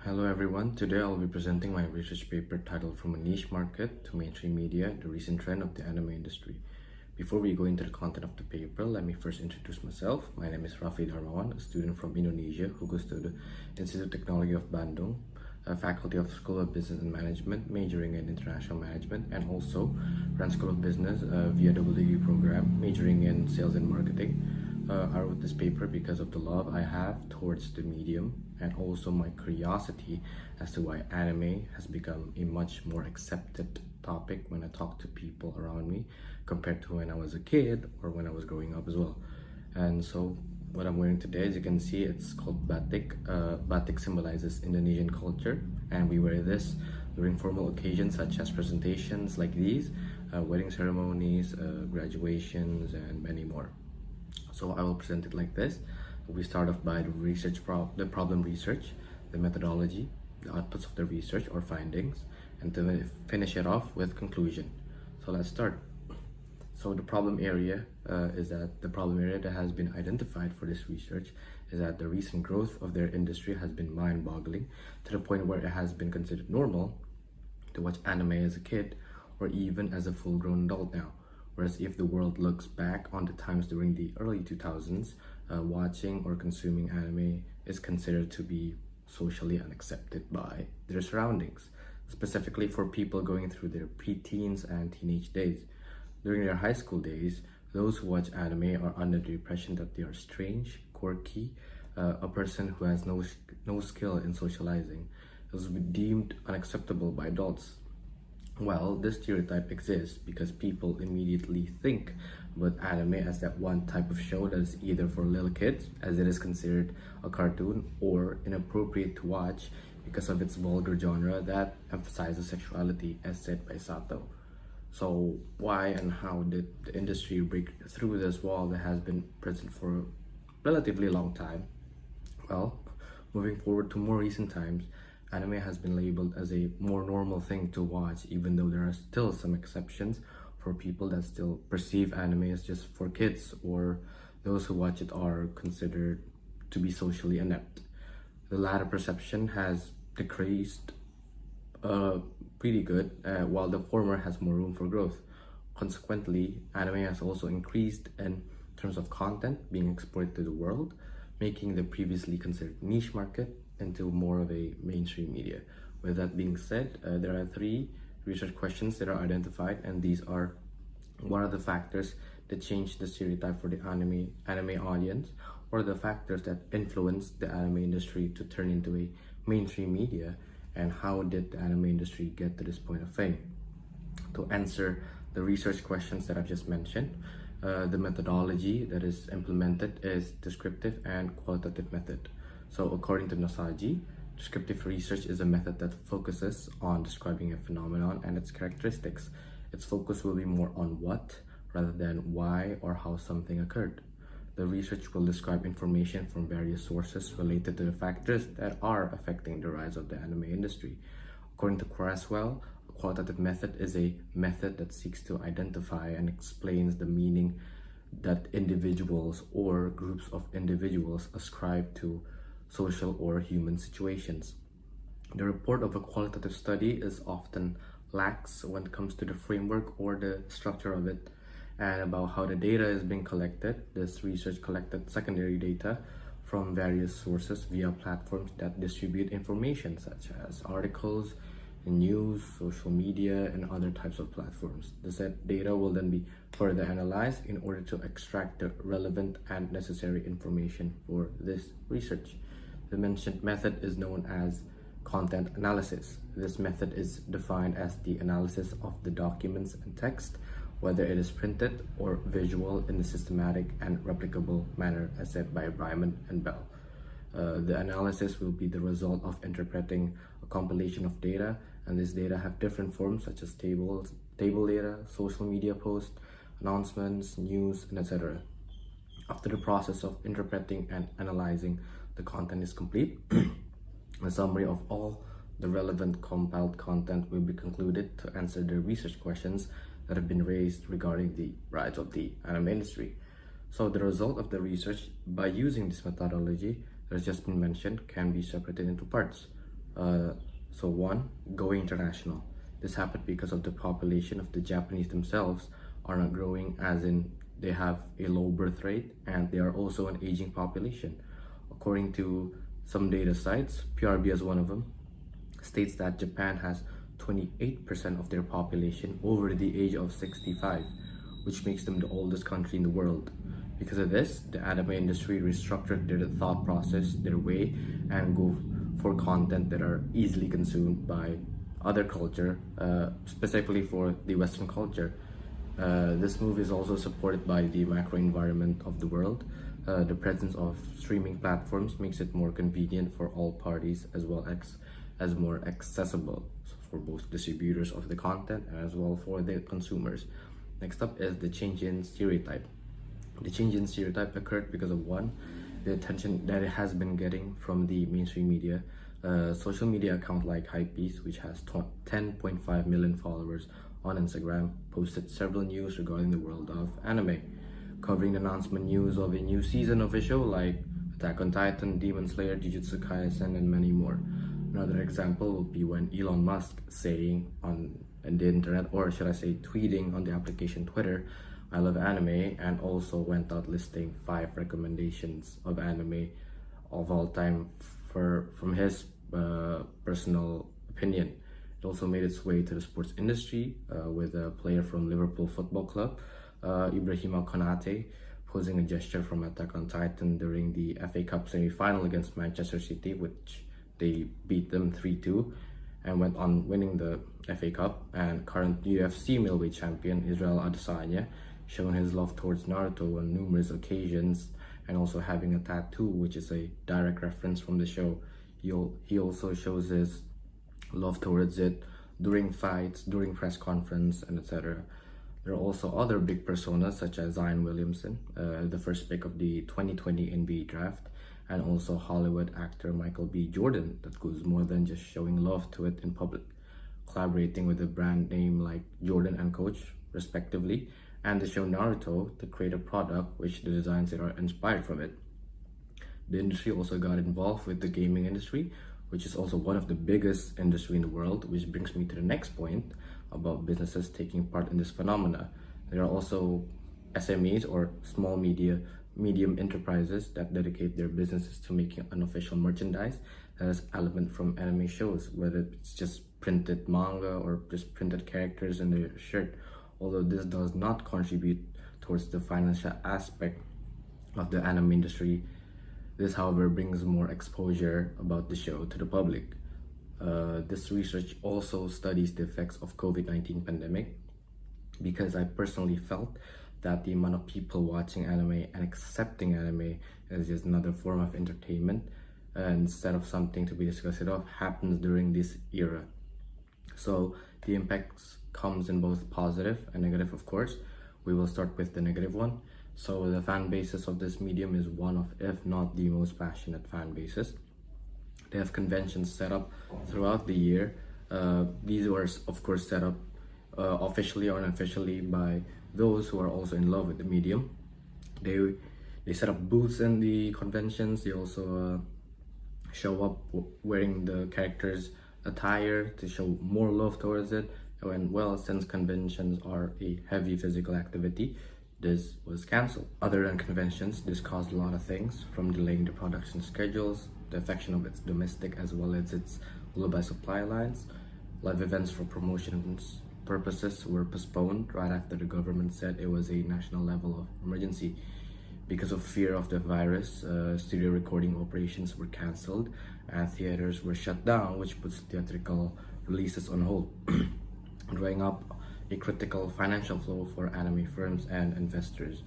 Hello everyone, today I'll be presenting my research paper titled From a Niche Market to Mainstream Media, the Recent Trend of the Anime Industry. Before we go into the content of the paper, let me first introduce myself. My name is Rafli Darmawan, a student from Indonesia who goes to the Institute of Technology of Bandung, a faculty of School of Business and Management, majoring in International Management, and also ran School of Business via double degree program, majoring in Sales and Marketing. I wrote this paper because of the love I have towards the medium and also my curiosity as to why anime has become a much more accepted topic when I talk to people around me compared to when I was a kid or when I was growing up as well. And so what I'm wearing today, as you can see, it's called batik. Batik symbolizes Indonesian culture, and we wear this during formal occasions such as presentations like these, wedding ceremonies, graduations, and many more. So I will present it like this. We start off by the problem research, the methodology, the outputs of the research or findings, and to finish it off with conclusion. So let's start. So the problem area that has been identified for this research is that the recent growth of their industry has been mind-boggling to the point where it has been considered normal to watch anime as a kid or even as a full-grown adult now. Whereas if the world looks back on the times during the early 2000s, watching or consuming anime is considered to be socially unaccepted by their surroundings, specifically for people going through their preteens and teenage days. During their high school days, those who watch anime are under the impression that they are strange, quirky, a person who has no skill in socializing. This would be deemed unacceptable by adults. Well, this stereotype exists because people immediately think about anime as that one type of show that is either for little kids, as it is considered a cartoon, or inappropriate to watch because of its vulgar genre that emphasizes sexuality, as said by Sato. So why and how did the industry break through this wall that has been present for a relatively long time? Well, moving forward to more recent times, anime has been labeled as a more normal thing to watch, even though there are still some exceptions for people that still perceive anime as just for kids, or those who watch it are considered to be socially inept. The latter perception has decreased pretty good, while the former has more room for growth. Consequently, anime has also increased in terms of content being exported to the world, making the previously considered niche market into more of a mainstream media. With that being said, there are 3 research questions that are identified, and these are: what are the factors that change the stereotype for the anime audience, or the factors that influence the anime industry to turn into a mainstream media, and how did the anime industry get to this point of fame? To answer the research questions that I've just mentioned, the methodology that is implemented is descriptive and qualitative method. So according to Nosagi, descriptive research is a method that focuses on describing a phenomenon and its characteristics. Its focus will be more on what rather than why or how something occurred. The research will describe information from various sources related to the factors that are affecting the rise of the anime industry. According to Craswell, a qualitative method is a method that seeks to identify and explains the meaning that individuals or groups of individuals ascribe to social or human situations. The report of a qualitative study is often lax when it comes to the framework or the structure of it, and about how the data is being collected. This research collected secondary data from various sources via platforms that distribute information such as articles, news, social media, and other types of platforms. The said data will then be further analyzed in order to extract the relevant and necessary information for this research. The mentioned method is known as content analysis. This method is defined as the analysis of the documents and text, whether it is printed or visual, in a systematic and replicable manner, as said by Ryman and Bell. The analysis will be the result of interpreting a compilation of data, and this data have different forms such as table data, social media posts, announcements, news, and etc. After the process of interpreting and analyzing the content is complete, a summary of all the relevant compiled content will be concluded to answer the research questions that have been raised regarding the rise of the anime industry. So the result of the research by using this methodology that has just been mentioned can be separated into parts. One, going international. This happened because of the population of the Japanese themselves are not growing, as in they have a low birth rate and they are also an aging population. According to some data sites, PRB is one of them, states that Japan has 28% of their population over the age of 65, which makes them the oldest country in the world. Because of this, the anime industry restructured their thought process, their way, and go for content that are easily consumed by other culture, specifically for the Western culture. This move is also supported by the macro environment of the world. The presence of streaming platforms makes it more convenient for all parties, as well as more accessible for both distributors of the content and as well for the consumers. Next up is the change in stereotype. The change in stereotype occurred because of one, the attention that it has been getting from the mainstream media. Social media account like Hypebeast, which has 10.5 million followers on Instagram, posted several news regarding the world of anime, covering the announcement news of a new season of a show like Attack on Titan, Demon Slayer, Jujutsu Kaisen, and many more. Another example would be when Elon Musk saying on the internet, or should I say tweeting on the application Twitter, "I love anime," and also went out listing 5 recommendations of anime of all time from his personal opinion. It also made its way to the sports industry with a player from Liverpool Football Club, Ibrahima Konate, posing a gesture from Attack on Titan during the FA Cup semi-final against Manchester City, which they beat them 3-2 and went on winning the FA Cup. And current UFC middleweight champion Israel Adesanya showing his love towards Naruto on numerous occasions, and also having a tattoo which is a direct reference from the show. He also shows his love towards it during fights, during press conference, and etc. There are also other big personas such as Zion Williamson, the first pick of the 2020 NBA draft, and also Hollywood actor Michael B. Jordan, that goes more than just showing love to it in public, collaborating with a brand name like Jordan and Coach, respectively, and the show Naruto to create a product which the designs that are inspired from it. The industry also got involved with the gaming industry, which is also one of the biggest industry in the world, which brings me to the next point about businesses taking part in this phenomena. There are also SMEs, or small medium enterprises, that dedicate their businesses to making unofficial merchandise that has element from anime shows, whether it's just printed manga or just printed characters in their shirt. Although this does not contribute towards the financial aspect of the anime industry, this, however, brings more exposure about the show to the public. This research also studies the effects of COVID-19 pandemic, because I personally felt that the amount of people watching anime and accepting anime as just another form of entertainment, instead of something to be discussed of, happens during this era. So the impacts comes in both positive and negative, of course. We will start with the negative one. So the fan basis of this medium is one of, if not the most passionate fan bases. They have conventions set up throughout the year. These were, of course, set up officially or unofficially by those who are also in love with the medium. They set up booths in the conventions. They also show up wearing the characters' attire to show more love towards it. And well, since conventions are a heavy physical activity, this was cancelled. Other than conventions, this caused a lot of things, from delaying the production schedules, the affection of its domestic as well as its global supply lines. Live events for promotions purposes were postponed right after the government said it was a national level of emergency. Because of fear of the virus, studio recording operations were cancelled and theaters were shut down, which puts theatrical releases on hold, drawing up a critical financial flow for anime firms and investors.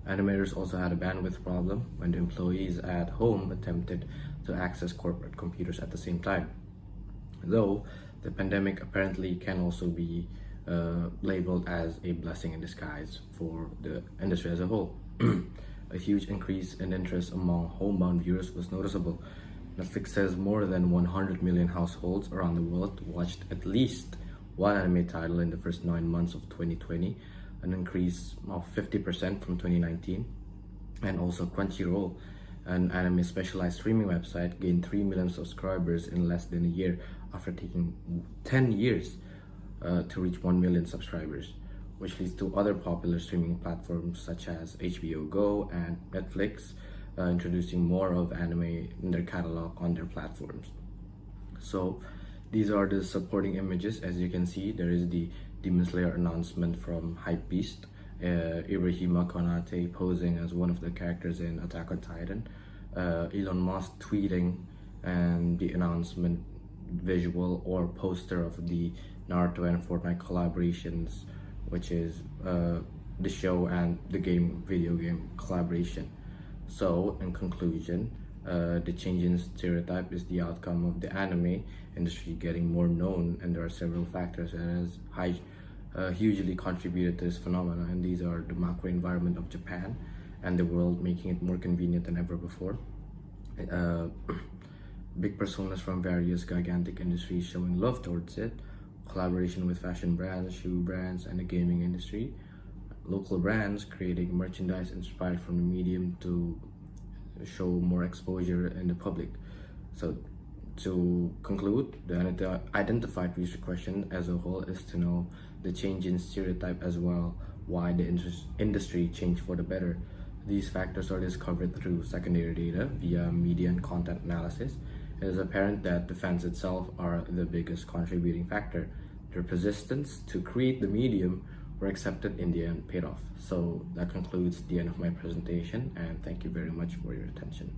Animators also had a bandwidth problem when the employees at home attempted to access corporate computers at the same time. Though the pandemic apparently can also be labeled as a blessing in disguise for the industry as a whole. A huge increase in interest among homebound viewers was noticeable. Netflix says more than 100 million households around the world watched at least one anime title in the first 9 months of 2020, an increase of 50% from 2019. And also Crunchyroll an anime specialized streaming website, gained 3 million subscribers in less than a year after taking 10 years to reach 1 million subscribers, which leads to other popular streaming platforms such as HBO Go and Netflix introducing more of anime in their catalog on their platforms. So these are the supporting images. As you can see, there is the Demon Slayer announcement from Hypebeast, Ibrahima Konate posing as one of the characters in Attack on Titan, Elon Musk tweeting, and the announcement visual or poster of the Naruto and Fortnite collaborations, which is the show and the video game collaboration. So in conclusion, the change in stereotype is the outcome of the anime industry getting more known, and there are several factors that has hugely contributed to this phenomenon, and these are the macro environment of Japan and the world making it more convenient than ever before. Big personas from various gigantic industries showing love towards it, collaboration with fashion brands, shoe brands, and the gaming industry, local brands creating merchandise inspired from the medium to show more exposure in the public. So to conclude, the identified research question as a whole is to know the change in stereotype as well, why the industry changed for the better. These factors are discovered through secondary data via media and content analysis. It is apparent that the fans itself are the biggest contributing factor. Their persistence to create the medium were accepted in the end paid off. So that concludes the end of my presentation, and thank you very much for your attention.